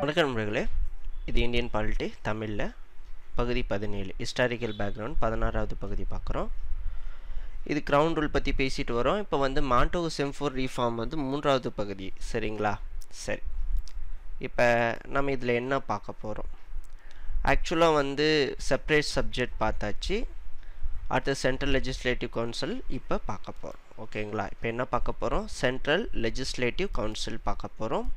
வணக்கம் நண்பர்களே, இது இந்தியன் பாலிட்டி தமிழில் பகுதி 17 ஹிஸ்டாரிக்கல் பேக்ரவுண்ட் 16வது பகுதி பார்க்குறோம். இது கிரவுண்ட் ரூல் பற்றி பேசிட்டு வரோம். இப்போ மாண்டோகு செம்ஃபோர் ரீஃபார்ம் 3வது பகுதி. சரிங்களா? சரி, இப்போ நம்ம இதில் என்ன பார்க்க போகிறோம்? ஆக்சுவலாக செப்பரேட் சப்ஜெக்ட் பார்த்தாச்சு. அடுத்து சென்ட்ரல் லெஜிஸ்லேட்டிவ் கவுன்சில் இப்போ பார்க்க போகிறோம். ஓகேங்களா? இப்போ என்ன பார்க்க போகிறோம்? சென்ட்ரல் லெஜிஸ்லேட்டிவ் கவுன்சில் பார்க்க போகிறோம்.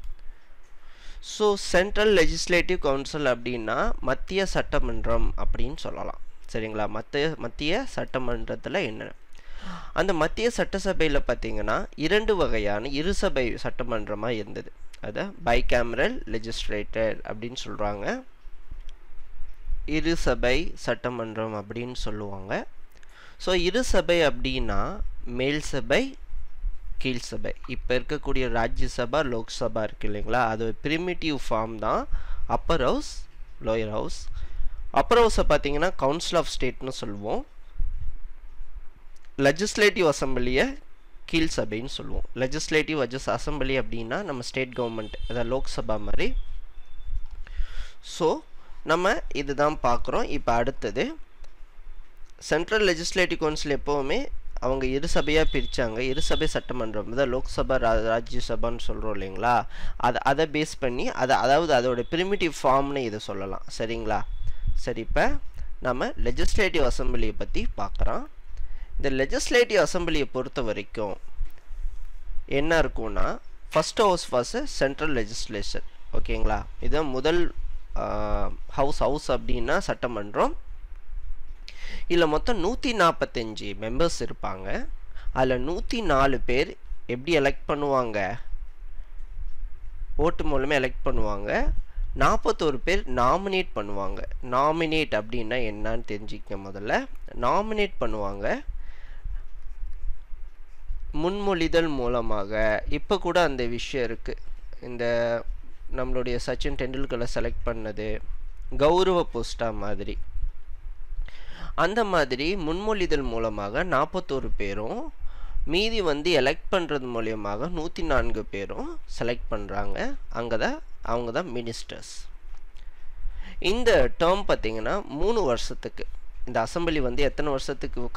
ஸோ சென்ட்ரல் லெஜிஸ்லேட்டிவ் கவுன்சில் அப்படின்னா மத்திய சட்டமன்றம் அப்படின்னு சொல்லலாம். சரிங்களா? மத்திய சட்டமன்றத்தில் என்ன, அந்த மத்திய சட்டசபையில் பார்த்தீங்கன்னா 2 வகையான இருசபை சட்டமன்றமாக இருந்தது. அதை பைகேமரல் லெஜிஸ்லேட்டர் அப்படின்னு சொல்கிறாங்க, இருசபை சட்டமன்றம் அப்படின்னு சொல்லுவாங்க. ஸோ இருசபை அப்படின்னா மேல் சபை, கீழ் சபை. இப்போ இருக்கக்கூடிய ராஜ்யசபா லோக்சபா இருக்குது இல்லைங்களா, அது பிரிமிட்டிவ் ஃபார்ம் தான் upper house, lower house. Upper ஹவுஸை பார்த்தீங்கன்னா கவுன்சில் ஆஃப் ஸ்டேட்னு சொல்லுவோம். லெஜிஸ்லேட்டிவ் அசம்பிளியை கீழ் சபைன்னு சொல்லுவோம். லெஜிஸ்லேட்டிவ் அசம்பிளி அப்படின்னா நம்ம ஸ்டேட் கவர்மெண்ட், அதாவது லோக்சபா மாதிரி. ஸோ நம்ம இதுதான் பார்க்குறோம். இப்போ அடுத்தது சென்ட்ரல் லெஜிஸ்லேட்டிவ் கவுன்சில் எப்போவுமே அவங்க இருசபையாக பிரித்தாங்க. இருசபை சட்டமன்றம், அதாவது லோக்சபா ராஜ்யசபான்னு சொல்கிறோம் இல்லைங்களா, அதை பேஸ் பண்ணி அதாவது அதோட பிரிமிட்டிவ் ஃபார்ம்னு இதை சொல்லலாம். சரிங்களா? சரி, இப்போ நம்ம லெஜிஸ்லேட்டிவ் அசம்பிளியை பற்றி பார்க்குறோம். இந்த லெஜிஸ்லேட்டிவ் அசம்பிளியை பொறுத்த வரைக்கும் என்ன இருக்கும்னா, first house was central legislation. ஓகேங்களா? இதுதான் முதல் ஹவுஸ் அப்படின்னா சட்டமன்றம். இதில் மொத்தம் 145 மெம்பர்ஸ் இருப்பாங்க. அதில் 104 பேர் எப்படி எலெக்ட் பண்ணுவாங்க? ஓட்டு மூலமே எலெக்ட் பண்ணுவாங்க. 41 பேர் நாமினேட் பண்ணுவாங்க. நாமினேட் அப்படின்னா என்னன்னு தெரிஞ்சுக்க. முதல்ல நாமினேட் பண்ணுவாங்க முன்மொழிதல் மூலமாக. இப்போ கூட அந்த விஷயம் இருக்குது. இந்த நம்மளுடைய சச்சின் டெண்டுல்கரை செலக்ட் பண்ணது கௌரவ போஸ்டா மாதிரி, அந்த மாதிரி முன்மொழிதல் மூலமாக 41 பேரும், மீதி எலெக்ட் பண்ணுறது மூலியமாக 104 பேரும் செலக்ட் பண்ணுறாங்க. அவங்க தான் மினிஸ்டர்ஸ். இந்த டேர்ம் பார்த்திங்கன்னா 3 வருஷத்துக்கு. இந்த அசம்பிளி எத்தனை வருஷத்துக்கு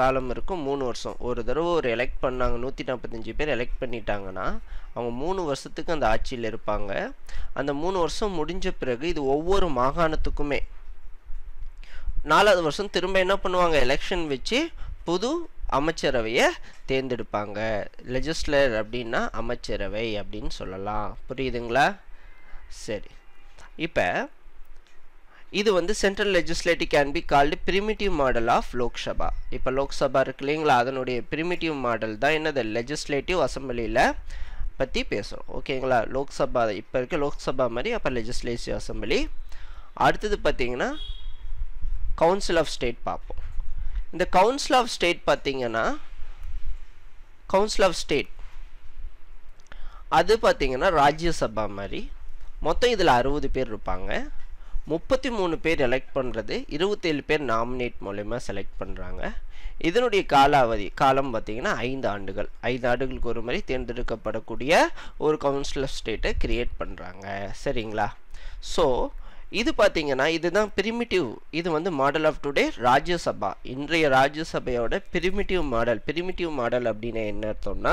காலம் இருக்கும்? 3 வருஷம். ஒரு தடவை எலெக்ட் பண்ணாங்க, 145 பேர் எலெக்ட் பண்ணிட்டாங்கன்னா அவங்க 3 வருஷத்துக்கு அந்த ஆட்சியில் இருப்பாங்க. அந்த 3 வருஷம் முடிஞ்ச பிறகு இது ஒவ்வொரு மாகாணத்துக்குமே 4வது வருஷம் திரும்ப என்ன பண்ணுவாங்க? எலெக்ஷன் வச்சு புது அமைச்சரவையை தேர்ந்தெடுப்பாங்க. லெஜிஸ்லேட்டர் அப்படின்னா அமைச்சரவை அப்படின்னு சொல்லலாம். புரியுதுங்களா? சரி, இப்போ இது central legislative can be called primitive model of Lok Sabha. இப்போ லோக்சபா இருக்கு இல்லைங்களா, அதனுடைய பிரிமிட்டிவ் மாடல் தான் என்னது? லெஜிஸ்லேட்டிவ் அசம்பிளியில் பற்றி பேசுகிறோம். ஓகேங்களா? லோக்சபா இப்போ இருக்க லோக்சபா மாதிரி அப்போ லெஜிஸ்லேட்டிவ் அசம்பிளி. அடுத்தது பார்த்தீங்கன்னா கவுன்சில் ஆஃப் ஸ்டேட் பார்ப்போம். இந்த கவுன்சில் ஆஃப் ஸ்டேட் பார்த்தீங்கன்னா, கவுன்சில் ஆஃப் ஸ்டேட் அது பார்த்தீங்கன்னா ராஜ்யசபா மாதிரி. மொத்தம் இதில் 60 பேர் இருப்பாங்க. 33 பேர் எலெக்ட் பண்ணுறது, 27 பேர் நாமினேட் மூலமா செலக்ட் பண்ணுறாங்க. இதனுடைய காலம் பார்த்தீங்கன்னா 5 ஆண்டுகள். 5 ஆண்டுகளுக்கு ஒரு மாதிரி தேர்ந்தெடுக்கப்படக்கூடிய ஒரு கவுன்சில் ஆஃப் ஸ்டேட்டை கிரியேட் பண்ணுறாங்க. சரிங்களா? ஸோ இது பார்த்தீங்கன்னா இதுதான் பிரிமிட்டிவ். இது மாடல் ஆஃப் டுடே ராஜ்யசபா. இன்றைய ராஜ்யசபையோட பிரிமிட்டிவ் மாடல். பிரிமிட்டிவ் மாடல் அப்படின்னா என்ன அர்த்தம்னா,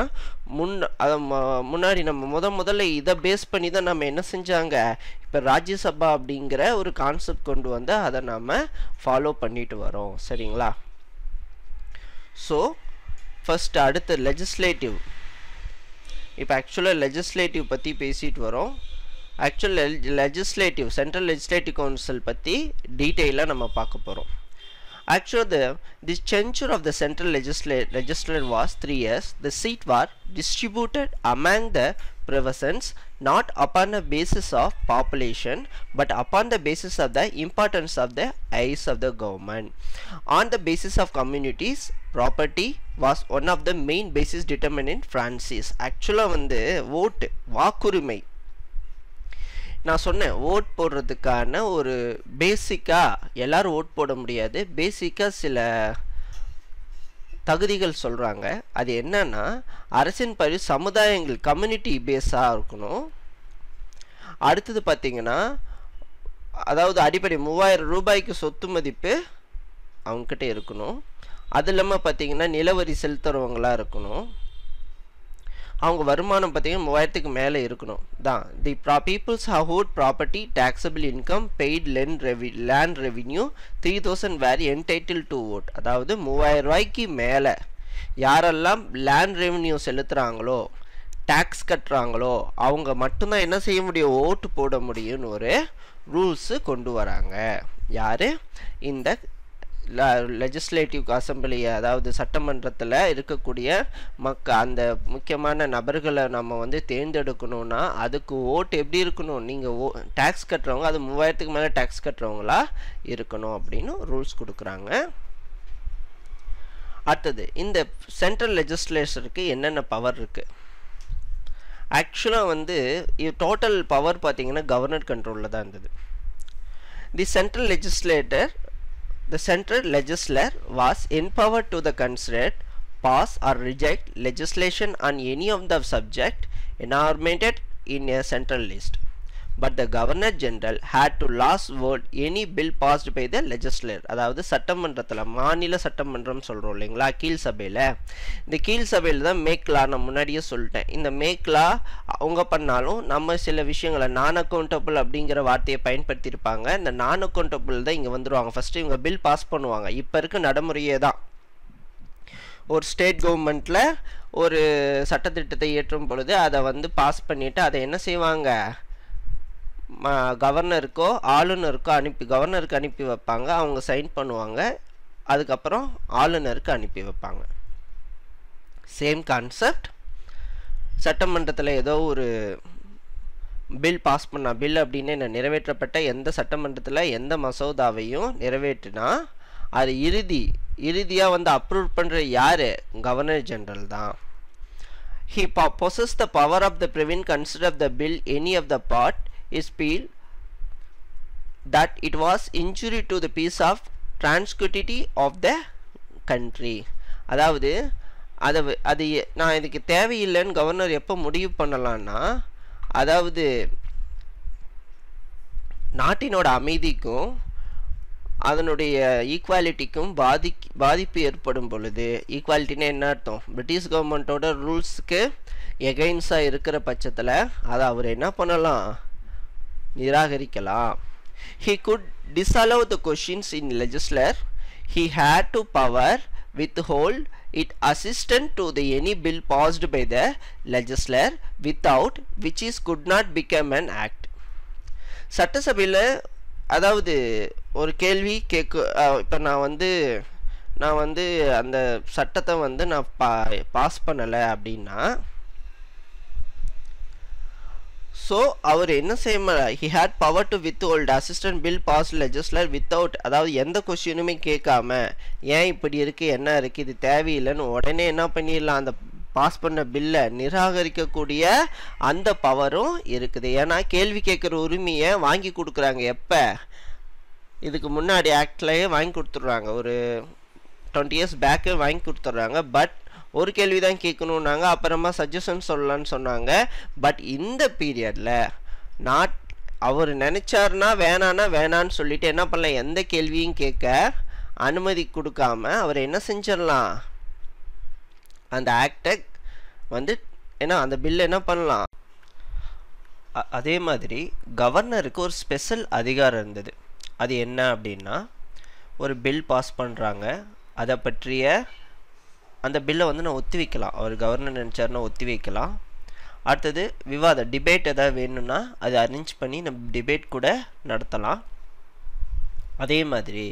முன்னாடி நம்ம முதல்ல இதை பேஸ் பண்ணி தான் நம்ம என்ன செஞ்சாங்க, இப்போ ராஜ்யசபா அப்படிங்கிற ஒரு கான்செப்ட் கொண்டு அதை நாம் ஃபாலோ பண்ணிட்டு வரோம். சரிங்களா? ஸோ ஃபர்ஸ்ட் அடுத்து லெஜிஸ்லேட்டிவ். இப்போ ஆக்சுவலாக லெஜிஸ்லேட்டிவ் பற்றி பேசிட்டு வரோம். லெஜிஸ்லேட்டிவ் சென்ட்ரல் லெஜிஸ்லேட்டிவ் கவுன்சில் பற்றி டீட்டெயிலாக நம்ம பார்க்க போகிறோம். Actually, the censure of the central legislature was 3 years. The seat were distributed among the provinces not upon the basis of population but upon the basis of the importance of the eyes of the government. On the basis of communities, property was one of the main basis determined in Francis. Actually, vote வாக்குரிமை நான் சொன்னேன். Vote போடுறதுக்கான ஒரு பேசிக்காக எல்லாரும் vote போட முடியாது. பேசிக்காக சில தகுதிகள் சொல்கிறாங்க. அது என்னன்னா, அரசின் படி சமுதாயங்கள் கம்யூனிட்டி பேஸாக இருக்கணும். அடுத்தது பார்த்தீங்கன்னா அதாவது அடிப்படை 3000 ரூபாய்க்கு சொத்து மதிப்பு அவங்ககிட்ட இருக்கணும். அது இல்லாமல் பார்த்தீங்கன்னா நிலவரி செலுத்துறவங்களா இருக்கணும். அவங்க வருமானம் பார்த்தீங்கன்னா 3000க்கு மேலே இருக்கணும் தான். The peoples who had property taxable income paid land revenue 3000 were entitled to vote. அதாவது 3000 ரூபாய்க்கு மேலே யாரெல்லாம் லேண்ட் ரெவின்யூ செலுத்துகிறாங்களோ டேக்ஸ் கட்டுறாங்களோ அவங்க மட்டும்தான் என்ன செய்ய முடியும், ஓட்டு போட முடியும்னு ஒரு ரூல்ஸு கொண்டு வராங்க. யார்? இந்த லெஜிஸ்லேட்டிவ் அசம்பிளி, அதாவது சட்டமன்றத்தில் இருக்கக்கூடிய அந்த முக்கியமான நபர்களை நம்ம வந்து தேர்ந்தெடுக்கணும்னா அதுக்கு ஓட்டு எப்படி இருக்கணும், நீங்கள் டேக்ஸ் கட்டுறவங்க அது 3000க்கு மேலே டேக்ஸ் கட்டுறவங்களா இருக்கணும் அப்படின்னு ரூல்ஸ் கொடுக்குறாங்க. அடுத்தது இந்த சென்ட்ரல் லெஜிஸ்லேச்சருக்கு என்னென்ன பவர் இருக்குது? ஆக்சுவலாக வந்து டோட்டல் பவர் பார்த்தீங்கன்னா கவர்னர் கண்ட்ரோலில் தான் இருந்தது. தி central legislature was empowered to the consider, pass or reject legislation on any of the subject enumerated in a central list. But the Governor General had to last word any bill passed by the legislature. அதாவது சட்டமன்றத்தில் மாநில சட்டமன்றம் சொல்கிறோம் இல்லைங்களா, கீழ் சபையில். இந்த கீழ் சபையில் தான் மேக்லா, நான் முன்னாடியே சொல்லிட்டேன். இந்த மேக்லா அவங்க பண்ணாலும் நம்ம சில விஷயங்களை நான் அக்கௌண்டபிள் அப்படிங்கிற வார்த்தையை பயன்படுத்தியிருப்பாங்க. இந்த நான் அக்கௌண்டபிள் தான் இங்கே வந்துடுவாங்க. ஃபஸ்ட்டு இவங்க பில் பாஸ் பண்ணுவாங்க. இப்போ இருக்க நடைமுறையே தான். ஒரு ஸ்டேட் கவர்மெண்ட்டில் ஒரு சட்டத்திட்டத்தை இயற்றும் பொழுது அதை வந்து பாஸ் பண்ணிவிட்டு அதை என்ன செய்வாங்க, கவர்னருக்கோ ஆளுநருக்கோ கவர்னருக்கு அனுப்பி வைப்பாங்க. அவங்க சைன் பண்ணுவாங்க. அதுக்கப்புறம் ஆளுநருக்கு அனுப்பி வைப்பாங்க. Same concept. சட்டமன்றத்தில் ஏதோ ஒரு பில் பாஸ் பண்ணா, பில் அப்படின்னு என்ன நிறைவேற்றப்பட்ட எந்த சட்டமன்றத்தில் எந்த மசோதாவையும் நிறைவேற்றினா அது இறுதியாக வந்து அப்ரூவ் பண்ணுற யார்? கவர்னர் ஜெனரல் தான். He possesses the power of the prevent consider of the bill any of the part is feel that it was injury to the peace of tranquility of the country. அதாவது அது நான் இதுக்கு தேவையில்லைன்னு governor எப்போ முடிவு பண்ணலான்னா, அதாவது நாட்டினோட அமைதிக்கும் அதனுடைய ஈக்குவாலிட்டிக்கும் பாதிப்பு ஏற்படும் பொழுது, ஈக்குவாலிட்டினா என்ன அர்த்தம், பிரிட்டிஷ் கவர்மெண்ட்டோட ரூல்ஸுக்கு எகைன்ஸாக இருக்கிற பட்சத்தில் அதை அவர் என்ன பண்ணலாம், நிராகரிக்கலாம். He could disallow the questions in legislature. He had to power withhold it assistant to the any bill passed by the legislature without which is could not become an act. சட்டசபையில் அதாவது ஒரு கேள்வி இப்போ நான் வந்து அந்த சட்டத்தை வந்து நான் பாஸ் பண்ணலை அப்படின்னா, ஸோ அவர் என்ன செய்ய, he had power to withhold assistant bill passed legislature without, அதாவது எந்த கொஸ்டினுமே கேட்காம ஏன் இப்படி இருக்குது என்ன இருக்குது இது தேவையில்லைன்னு உடனே என்ன பண்ணிடலாம், அந்த பாஸ் பண்ண பில்லை நிராகரிக்கக்கூடிய அந்த பவரும் இருக்குது. ஏன்னா கேள்வி கேட்குற உரிமையை வாங்கி கொடுக்குறாங்க. எப்போ? இதுக்கு முன்னாடி ஆக்ட்லேயே வாங்கி கொடுத்துட்றாங்க. ஒரு 20 years பேக்கு வாங்கி கொடுத்துட்றாங்க. பட் ஒரு கேள்வி தான் கேட்கணுன்னாங்க. அப்புறமா சஜஷன் சொல்லலான்னு சொன்னாங்க. பட் இந்த பீரியடில் அவர் நினச்சாருன்னா வேணான்னு சொல்லிட்டு என்ன பண்ணலாம், எந்த கேள்வியும் கேட்க அனுமதி கொடுக்காம அவர் என்ன செஞ்சிடலாம், அந்த ஆக்டை வந்து அந்த பில்லை என்ன பண்ணலாம். அதே மாதிரி கவர்னருக்கு ஒரு ஸ்பெஷல் அதிகாரம் இருந்தது. அது என்ன அப்படின்னா, ஒரு பில் பாஸ் பண்ணுறாங்க, அதை பற்றிய அந்த பில்லை வந்து நான் ஒத்தி வைக்கலாம். அவர் கவர்னர் நினச்சாருன்னா ஒத்தி வைக்கலாம். அடுத்தது டிபேட் எதாவது வேணும்னா அதை அரேஞ்ச் பண்ணி நம்ம டிபேட் கூட நடத்தலாம். அதே மாதிரி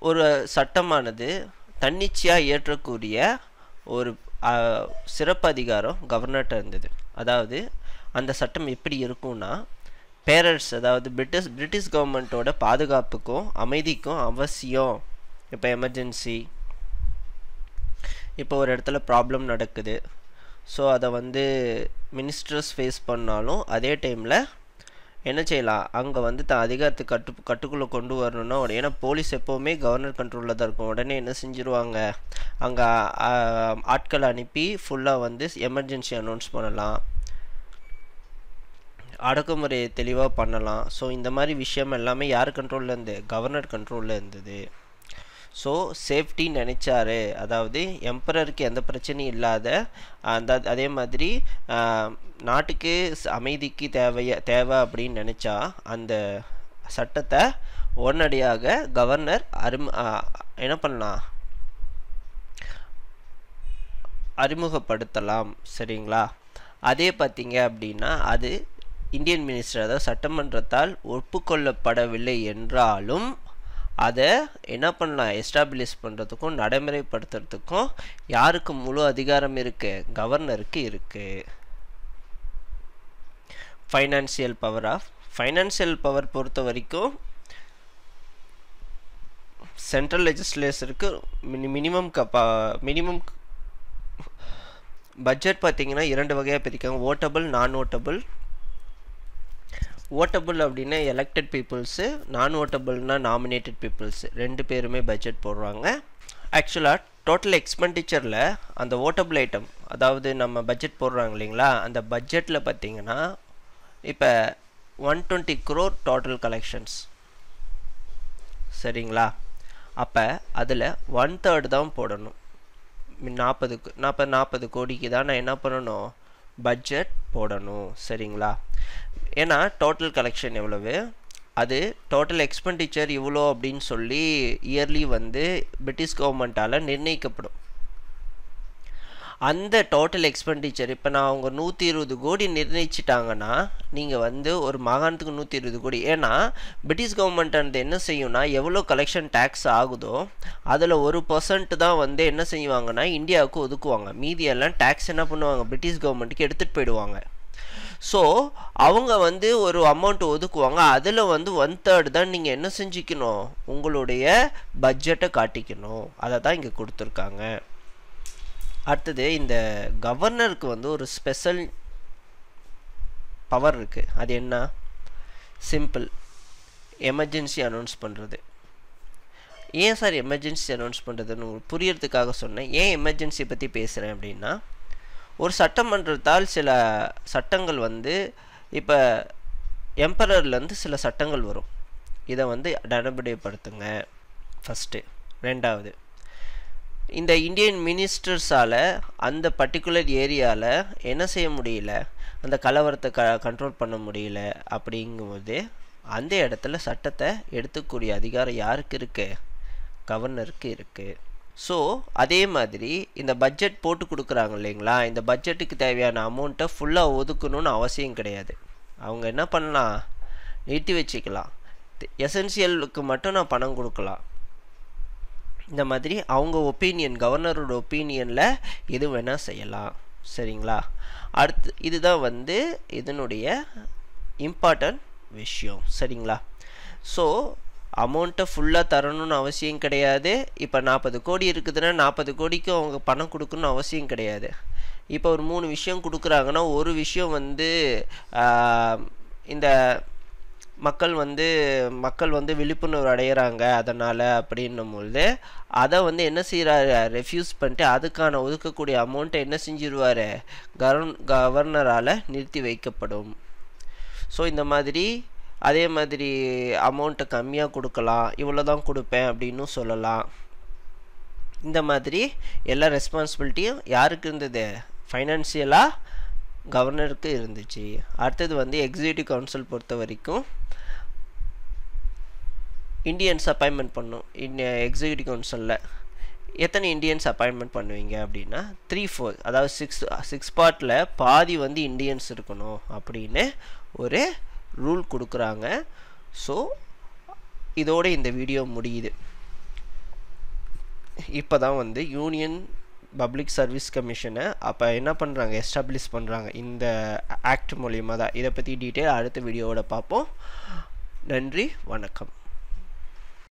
ஒரு சட்டமானது தன்னிச்சையாக இயற்றக்கூடிய ஒரு சிறப்பு அதிகாரம் கவர்னர்கிட்ட இருந்தது. அதாவது அந்த சட்டம் எப்படி இருக்கும்னா, பேரண்ட்ஸ் அதாவது பிரிட்டிஷ் கவர்மெண்ட்டோட பாதுகாப்புக்கும் அமைதிக்கும் அவசியம். இப்போ எமர்ஜென்சி, இப்போ ஒரு இடத்துல ப்ராப்ளம் நடக்குது, ஸோ அதை வந்து மினிஸ்டர்ஸ் ஃபேஸ் பண்ணாலும் அதே டைமில் என்ன செய்யலாம், அங்கே வந்து அதிகாரத்தை கட்டுக்குள்ளே கொண்டு வரணும்னா, ஏன்னா போலீஸ் எப்போவுமே கவர்னர் கண்ட்ரோலில் தான் இருக்கும். உடனே என்ன செஞ்சுருவாங்க, அங்கே ஆட்களை அனுப்பி ஃபுல்லாக வந்து எமர்ஜென்சி அனௌன்ஸ் பண்ணலாம். அடக்குமுறையை தெளிவாக பண்ணலாம். ஸோ இந்த மாதிரி விஷயம் எல்லாமே யார் கண்ட்ரோலில் இருந்து? கவர்னர் கண்ட்ரோலில் இருந்தது. ஸோ சேஃப்டி நினச்சாரு, அதாவது எம்பரருக்கு எந்த பிரச்சனையும் இல்லாத அதே மாதிரி நாட்டுக்கு அமைதிக்கு தேவை அப்படின்னு நினச்சா அந்த சட்டத்தை உடனடியாக கவர்னர் என்ன பண்ணலாம்? அறிமுகப்படுத்தலாம். சரிங்களா? அதே பார்த்தீங்க அப்படின்னா அது இந்தியன் மினிஸ்டர், அதாவது சட்டமன்றத்தால் ஒப்புக்கொள்ளப்படவில்லை என்றாலும் அதை என்ன பண்ணலாம்? எஸ்டாப்ளிஷ் பண்ணுறதுக்கும் நடைமுறைப்படுத்துறதுக்கும் யாருக்கு முழு அதிகாரம் இருக்குது? கவர்னருக்கு இருக்குது. ஃபைனான்சியல் பவர் பொறுத்த வரைக்கும் சென்ட்ரல் லெஜிஸ்லேச்சருக்கு மினிமம் பட்ஜெட் பார்த்தீங்கன்னா 2 வகையாக பிரிக்காங்க. ஓட்டபிள், நான் ஓட்டபிள். ஓட்டபிள் அப்படின்னா எலெக்டட் பீப்புள்ஸு, நான் ஓட்டபிள்னா நாமினேட்டட் பீப்புள்ஸு, 2 பேருமே பட்ஜெட் போடுறாங்க. ஆக்சுவலாக டோட்டல் எக்ஸ்பெண்டிச்சரில் அந்த ஓட்டபிள் ஐட்டம், அதாவது நம்ம பட்ஜெட் போடுறாங்க இல்லைங்களா, அந்த பட்ஜெட்டில் பார்த்தீங்கன்னா இப்போ 120 crore டோட்டல் கலெக்ஷன்ஸ். சரிங்களா? அப்போ அதில் 1/3 தான் போடணும். 40 கோடிக்கு தான் நான் என்ன பண்ணணும்? பட்ஜெட் போடணும். சரிங்களா? ஏன்னா டோட்டல் கலெக்ஷன் எவ்வளவு, அது டோட்டல் எக்ஸ்பெண்டிச்சர் இவ்வளோ அப்படின்னு சொல்லி இயர்லி வந்து பிரிட்டிஷ் கவர்மெண்ட்டால் நிர்ணயிக்கப்படும். அந்த டோட்டல் எக்ஸ்பெண்டிச்சர் இப்போ நான் அவங்க 120 கோடி நிர்ணயிச்சிட்டாங்கன்னா நீங்கள் வந்து ஒரு மாகாணத்துக்கு 120 கோடி. ஏன்னா பிரிட்டிஷ் கவர்மெண்ட் அந்த என்ன செய்யும்னா எவ்வளோ கலெக்ஷன் டேக்ஸ் ஆகுதோ அதில் 1% தான் வந்து என்ன செய்வாங்கன்னா இந்தியாவுக்கு ஒதுக்குவாங்க. மீதியெல்லாம் டேக்ஸ் என்ன பண்ணுவாங்க? பிரிட்டிஷ் கவர்மெண்ட்டுக்கு எடுத்துகிட்டு போயிடுவாங்க. ஸோ அவங்க வந்து ஒரு அமௌண்ட் ஒதுக்குவாங்க, அதில் வந்து 1/3 தான் நீங்கள் என்ன செஞ்சுக்கணும்? உங்களுடைய பட்ஜெட்டை காட்டிக்கணும். அதை தான் இங்கே கொடுத்துருக்காங்க. அடுத்தது இந்த கவர்னருக்கு வந்து ஒரு ஸ்பெஷல் பவர் இருக்குது. அது என்ன? சிம்பிள், எமர்ஜென்சி அனௌன்ஸ் பண்ணுறது. ஏன் சார் எமர்ஜென்சி அனௌன்ஸ் பண்ணுறதுன்னு உங்களுக்கு புரியறதுக்காக சொன்னேன். ஏன் எமர்ஜென்சி பற்றி பேசுகிறேன் அப்படின்னா, ஒரு சட்டமன்றத்தால் சில சட்டங்கள் வந்து இப்போ எம்பரர்லேருந்து சில சட்டங்கள் வரும், இதை வந்து நடைமுறைப்படுத்துங்க ஃபஸ்ட்டு. ரெண்டாவது, இந்த இந்தியன் மினிஸ்டர்ஸால் அந்த பர்டிகுலர் ஏரியாவில் என்ன செய்ய முடியல, அந்த கலவரத்தை கண்ட்ரோல் பண்ண முடியல. அப்படிங்கும்போது அந்த இடத்துல சட்டத்தை எடுத்துக்கூடிய அதிகாரம் யாருக்கு இருக்குது? கவர்னருக்கு இருக்குது. ஸோ அதே மாதிரி இந்த பட்ஜெட் போட்டு கொடுக்குறாங்க இல்லைங்களா, இந்த பட்ஜெட்டுக்கு தேவையான அமௌண்ட்டை ஃபுல்லாக ஒதுக்கணும்னு அவசியம் கிடையாது. அவங்க என்ன பண்ணலாம்? நிறுத்தி வச்சுக்கலாம். எசென்சியலுக்கு மட்டும் நான் பணம் கொடுக்கலாம். இந்த மாதிரி அவங்க ஒப்பீனியன், கவர்னரோட ஒப்பீனியனில் எது வேணால் செய்யலாம். சரிங்களா? அடுத்து இதுதான் வந்து இதனுடைய இம்பார்ட்டன்ட் விஷயம். சரிங்களா? ஸோ அமௌண்ட்டை ஃபுல்லாக தரணும்னு அவசியம் கிடையாது. இப்போ 40 கோடி இருக்குதுன்னா 40 கோடிக்கு அவங்க பணம் கொடுக்கணும்னு அவசியம் கிடையாது. இப்போ ஒரு 3 விஷயம் கொடுக்குறாங்கன்னா ஒரு விஷயம் வந்து இந்த மக்கள் வந்து விழிப்புணர்வு அடைகிறாங்க அதனால் அப்படின்னும்போது அதை வந்து என்ன செய்கிறாரு? ரெஃப்யூஸ் பண்ணிட்டு அதுக்கான ஒதுக்கக்கூடிய அமௌண்ட்டை என்ன செஞ்சிருவார்? கவர்னரால் நிறுத்தி வைக்கப்படும். ஸோ இந்த மாதிரி அதே மாதிரி அமௌண்ட்டை கம்மியாக கொடுக்கலாம், இவ்வளோ தான் கொடுப்பேன் அப்படின்னு சொல்லலாம். இந்த மாதிரி எல்லா ரெஸ்பான்சிபிலிட்டியும் யாருக்கு இருந்தது? ஃபைனான்சியலாக கவர்னருக்கு இருந்துச்சு. அடுத்தது வந்து எக்ஸிக்யூட்டிவ் கவுன்சில் பொறுத்த வரைக்கும் இந்தியன்ஸ் அப்பாயின்மெண்ட் பண்ணும். எக்ஸிக்யூட்டிவ் கவுன்சிலில் எத்தனை இந்தியன்ஸ் அப்பாயின்மெண்ட் பண்ணுவீங்க அப்படின்னா 3/4, அதாவது 6 பார்ட்டில் பாதி வந்து இந்தியன்ஸ் இருக்கணும் அப்படின்னு ஒரு ரூல் கொடுக்குறாங்க. ஸோ இதோட இந்த வீடியோ முடியுது. இப்போ தான் வந்து யூனியன் பப்ளிக் சர்வீஸ் கமிஷனை அப்போ என்ன பண்ணுறாங்க? எஸ்டாப்ளிஷ் பண்ணுறாங்க. இந்த ஆக்ட் மூலியமாக தான். இதை பற்றி டீட்டெயில் அடுத்த வீடியோவோட பார்ப்போம். நன்றி, வணக்கம்.